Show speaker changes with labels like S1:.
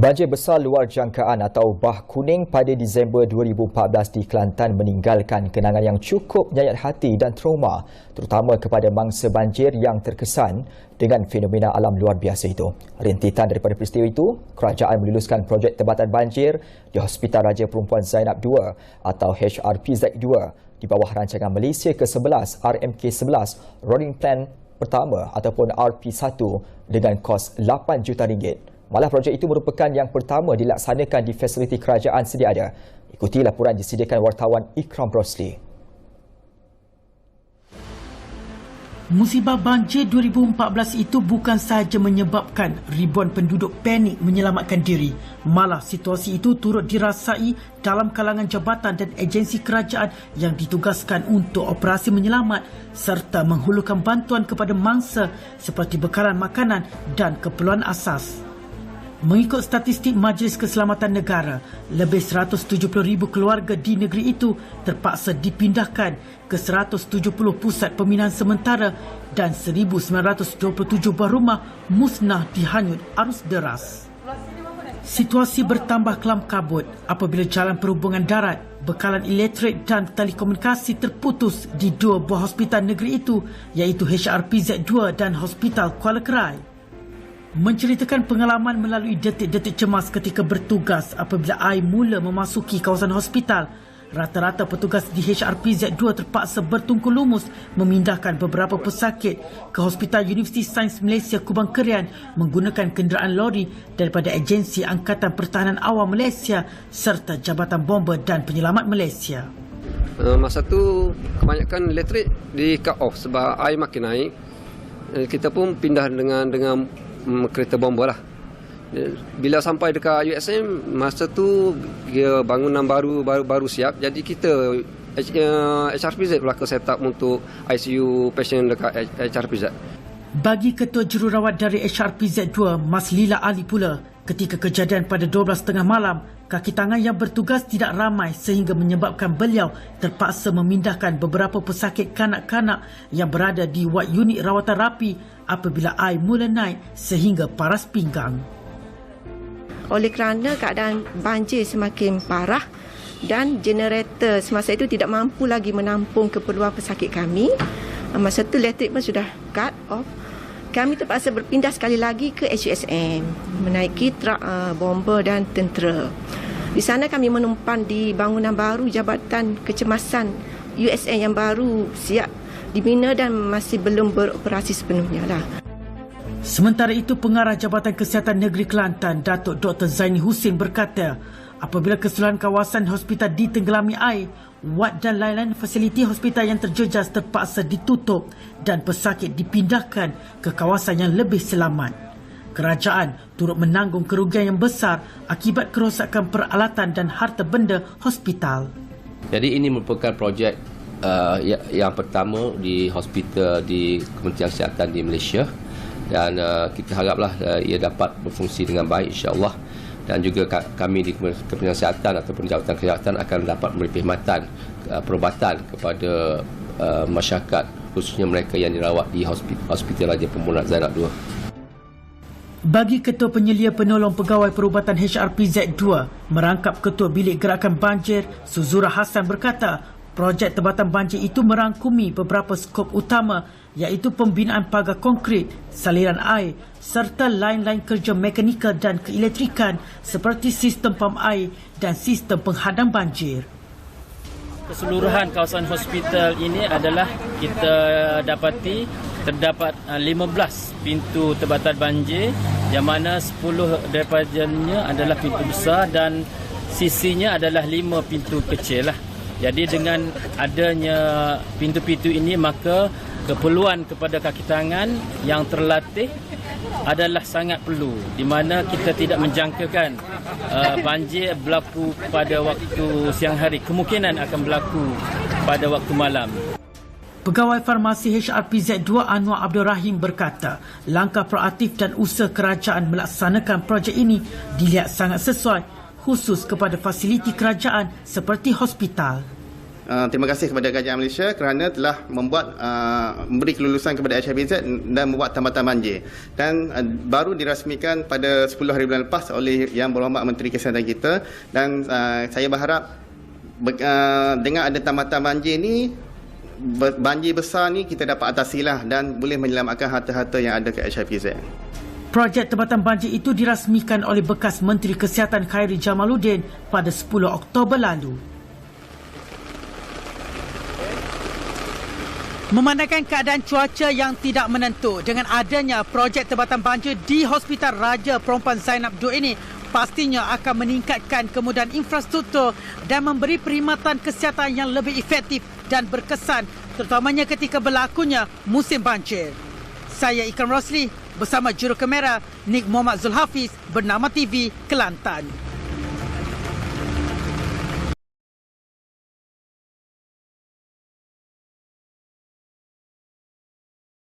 S1: Banjir besar luar jangkaan atau bah kuning pada Disember 2014 di Kelantan meninggalkan kenangan yang cukup menyayat hati dan trauma, terutama kepada mangsa banjir yang terkesan dengan fenomena alam luar biasa itu. Rintitan daripada peristiwa itu, kerajaan meluluskan projek tebatan banjir di Hospital Raja Perempuan Zainab II atau HRPZ2 di bawah rancangan Malaysia ke-11 RMK11 Rolling Plan pertama ataupun RP1 dengan kos RM8 juta. Malah projek itu merupakan yang pertama dilaksanakan di fasiliti kerajaan sedia ada. Ikuti laporan disediakan wartawan Ikram Rosli.
S2: Musibah banjir 2014 itu bukan sahaja menyebabkan ribuan penduduk panik menyelamatkan diri. Malah situasi itu turut dirasai dalam kalangan jabatan dan agensi kerajaan yang ditugaskan untuk operasi menyelamat serta menghulurkan bantuan kepada mangsa seperti bekalan makanan dan keperluan asas. Mengikut statistik Majlis Keselamatan Negara, lebih 170,000 keluarga di negeri itu terpaksa dipindahkan ke 170 pusat pembinaan sementara dan 1,927 buah rumah musnah dihanyut arus deras. Situasi bertambah kelam kabut apabila jalan perhubungan darat, bekalan elektrik dan telekomunikasi terputus di dua buah hospital negeri itu iaitu HRPZ2 dan Hospital Kuala Krai. Menceritakan pengalaman melalui detik-detik cemas ketika bertugas apabila air mula memasuki kawasan hospital, rata-rata petugas di HRPZ2 terpaksa bertungku lumus memindahkan beberapa pesakit ke Hospital Universiti Sains Malaysia Kubang Kerian menggunakan kenderaan lori daripada Agensi Angkatan Pertahanan Awam Malaysia serta Jabatan Bomba dan Penyelamat Malaysia.
S3: Masa tu kebanyakan elektrik di cut off sebab air makin naik. Kita pun pindah dengan kereta bomba lah. Bila sampai dekat USM, masa tu bangunan baru siap. Jadi kita HRPZ belaka set up untuk ICU patient dekat HRPZ.
S2: Bagi Ketua Jururawat dari HRPZ2, Mas Lila Ali pula, ketika kejadian pada 12.30 malam, kaki tangan yang bertugas tidak ramai sehingga menyebabkan beliau terpaksa memindahkan beberapa pesakit kanak-kanak yang berada di wad unit rawatan rapi apabila air mula naik sehingga paras pinggang.
S4: Oleh kerana keadaan banjir semakin parah dan generator semasa itu tidak mampu lagi menampung keperluan pesakit kami, masa itu elektrik pun sudah cut off. Kami terpaksa berpindah sekali lagi ke HUSM, menaiki truk bomba dan tentera. Di sana kami menumpan di bangunan baru Jabatan Kecemasan USN yang baru siap dibina dan masih belum beroperasi sepenuhnya lah.
S2: Sementara itu, Pengarah Jabatan Kesihatan Negeri Kelantan, Datuk Dr. Zaini Husin berkata, apabila keseluruhan kawasan hospital ditenggelami air, wad dan lain-lain fasiliti hospital yang terjejas terpaksa ditutup dan pesakit dipindahkan ke kawasan yang lebih selamat. Kerajaan turut menanggung kerugian yang besar akibat kerosakan peralatan dan harta benda hospital.
S5: Jadi ini merupakan projek yang pertama di hospital di Kementerian Kesihatan di Malaysia dan kita haraplah ia dapat berfungsi dengan baik insya-Allah. Dan juga kami di Kementerian Kesihatan ataupun Jabatan Kesihatan akan dapat memberi perkhidmatan perubatan kepada masyarakat khususnya mereka yang dirawat di Hospital Raja Perempuan Zainab II.
S2: Bagi Ketua Penyelia Penolong Pegawai Perubatan HRPZ2 merangkap Ketua Bilik Gerakan Banjir Suzura Hassan berkata, projek tebatan banjir itu merangkumi beberapa skop utama iaitu pembinaan pagar konkrit, saliran air serta lain-lain kerja mekanikal dan keelektrikan seperti sistem pam air dan sistem penghadang banjir.
S6: Keseluruhan kawasan hospital ini adalah kita dapati terdapat 15 pintu tebatan banjir yang mana 10 daripadanya adalah pintu besar dan sisinya adalah 5 pintu kecil lah. Jadi dengan adanya pintu-pintu ini maka keperluan kepada kaki tangan yang terlatih adalah sangat perlu di mana kita tidak menjangkakan banjir berlaku pada waktu siang hari, kemungkinan akan berlaku pada waktu malam.
S2: Pegawai Farmasi HRPZ2 Anwar Abdul Rahim berkata, langkah proaktif dan usaha kerajaan melaksanakan projek ini dilihat sangat sesuai khusus kepada fasiliti kerajaan seperti hospital.
S7: terima kasih kepada Kerajaan Malaysia kerana telah memberi kelulusan kepada HIPZ dan membuat tambatan banjir. Dan baru dirasmikan pada 10 hari bulan lepas oleh Yang Berhormat Menteri Kesihatan kita, dan saya berharap dengan ada tambatan banjir ni, banjir besar ni kita dapat atasilah dan boleh menyelamatkan harta-harta yang ada ke HIPZ.
S2: Projek tempatan banjir itu dirasmikan oleh bekas Menteri Kesihatan Khairi Jamaluddin pada 10 Oktober lalu. Memandangkan keadaan cuaca yang tidak menentu, dengan adanya projek tempatan banjir di Hospital Raja Perempuan Zainab Duk ini pastinya akan meningkatkan kemudahan infrastruktur dan memberi perkhidmatan kesihatan yang lebih efektif dan berkesan, terutamanya ketika berlakunya musim banjir. Saya Ikram Rosli bersama juru kamera Nik Muhammad Zulhafiz, Bernama TV, Kelantan.